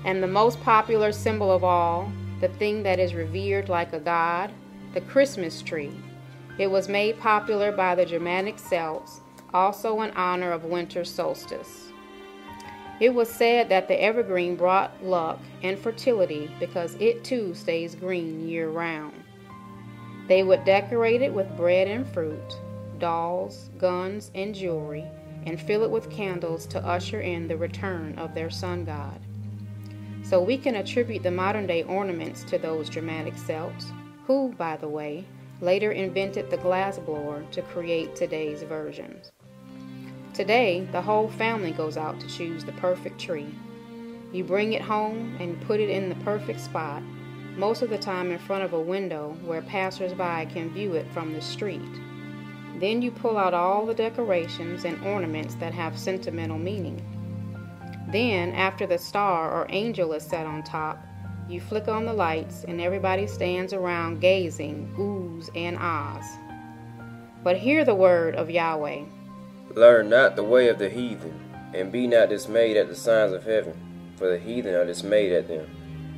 And the most popular symbol of all, the thing that is revered like a god, the Christmas tree. It was made popular by the Germanic Celts, also in honor of winter solstice. It was said that the evergreen brought luck and fertility because it too stays green year-round. They would decorate it with bread and fruit, dolls, guns, and jewelry, and fill it with candles to usher in the return of their sun god. So we can attribute the modern-day ornaments to those Germanic Celts, who, by the way, later invented the glass blower to create today's versions. Today, the whole family goes out to choose the perfect tree. You bring it home and put it in the perfect spot, most of the time in front of a window where passers-by can view it from the street. Then you pull out all the decorations and ornaments that have sentimental meaning. Then, after the star or angel is set on top, you flick on the lights and everybody stands around gazing, oohs and ahs. But hear the word of Yahweh. Learn not the way of the heathen, and be not dismayed at the signs of heaven, for the heathen are dismayed at them.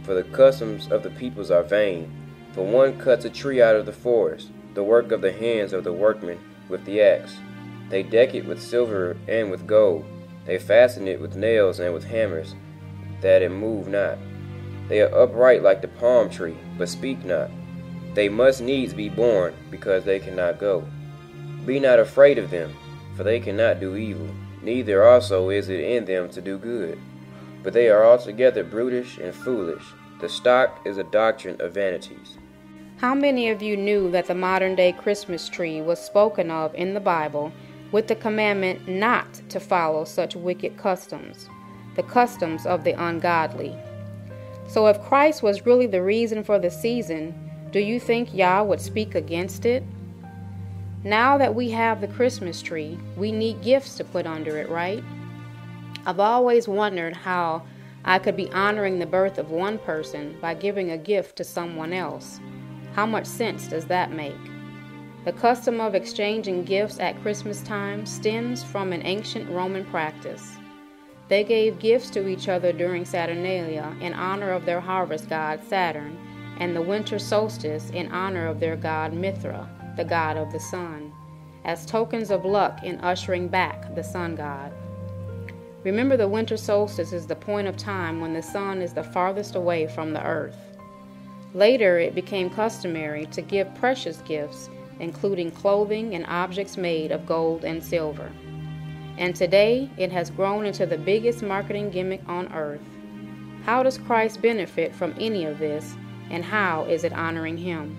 For the customs of the peoples are vain. For one cuts a tree out of the forest, the work of the hands of the workmen with the axe. They deck it with silver and with gold. They fasten it with nails and with hammers, that it move not. They are upright like the palm tree, but speak not. They must needs be born, because they cannot go. Be not afraid of them, for they cannot do evil, neither also is it in them to do good. But they are altogether brutish and foolish. The stock is a doctrine of vanities. How many of you knew that the modern-day Christmas tree was spoken of in the Bible with the commandment not to follow such wicked customs, the customs of the ungodly? So if Christ was really the reason for the season, do you think Yah would speak against it? Now that we have the Christmas tree, we need gifts to put under it, right? I've always wondered how I could be honoring the birth of one person by giving a gift to someone else. How much sense does that make? The custom of exchanging gifts at Christmas time stems from an ancient Roman practice. They gave gifts to each other during Saturnalia in honor of their harvest god Saturn, and the winter solstice in honor of their god Mithra, the god of the sun, as tokens of luck in ushering back the sun god. Remember, the winter solstice is the point of time when the sun is the farthest away from the earth. Later, it became customary to give precious gifts, including clothing and objects made of gold and silver. And today, it has grown into the biggest marketing gimmick on earth. How does Christ benefit from any of this, and how is it honoring him?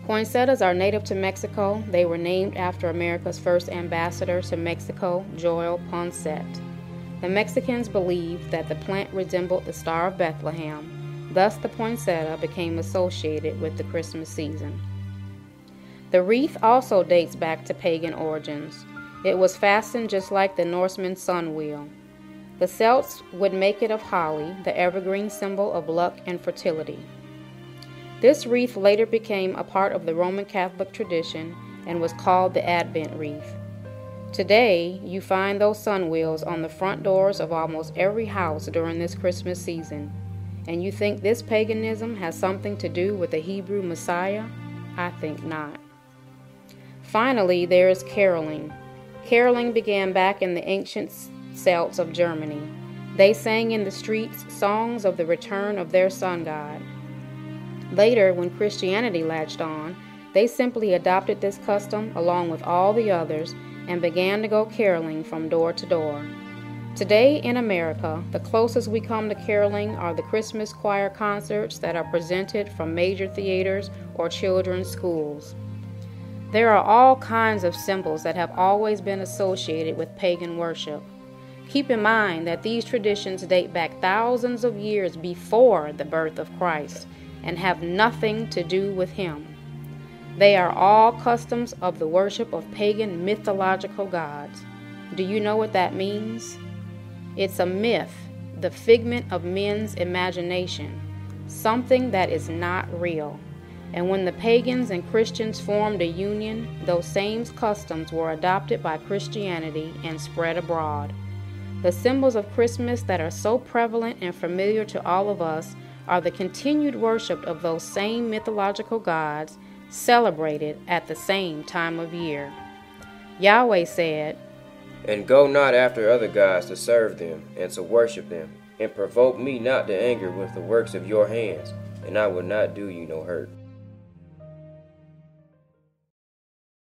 Poinsettias are native to Mexico. They were named after America's first ambassador to Mexico, Joel Poinsett. The Mexicans believed that the plant resembled the Star of Bethlehem. Thus, the poinsettia became associated with the Christmas season. The wreath also dates back to pagan origins. It was fastened just like the Norseman's sun wheel. The Celts would make it of holly, the evergreen symbol of luck and fertility. This wreath later became a part of the Roman Catholic tradition and was called the Advent wreath. Today, you find those sun wheels on the front doors of almost every house during this Christmas season. And you think this paganism has something to do with the Hebrew Messiah? I think not. Finally, there is caroling. Caroling began back in the ancient Celts of Germany. They sang in the streets songs of the return of their sun god. Later, when Christianity latched on, they simply adopted this custom along with all the others and began to go caroling from door to door. Today in America, the closest we come to caroling are the Christmas choir concerts that are presented from major theaters or children's schools. There are all kinds of symbols that have always been associated with pagan worship. Keep in mind that these traditions date back thousands of years before the birth of Christ and have nothing to do with him. They are all customs of the worship of pagan mythological gods. Do you know what that means? It's a myth, the figment of men's imagination, something that is not real. And when the pagans and Christians formed a union, those same customs were adopted by Christianity and spread abroad. The symbols of Christmas that are so prevalent and familiar to all of us are the continued worship of those same mythological gods celebrated at the same time of year. Yahweh said, "And go not after other gods to serve them and to worship them, and provoke me not to anger with the works of your hands, and I will not do you no hurt."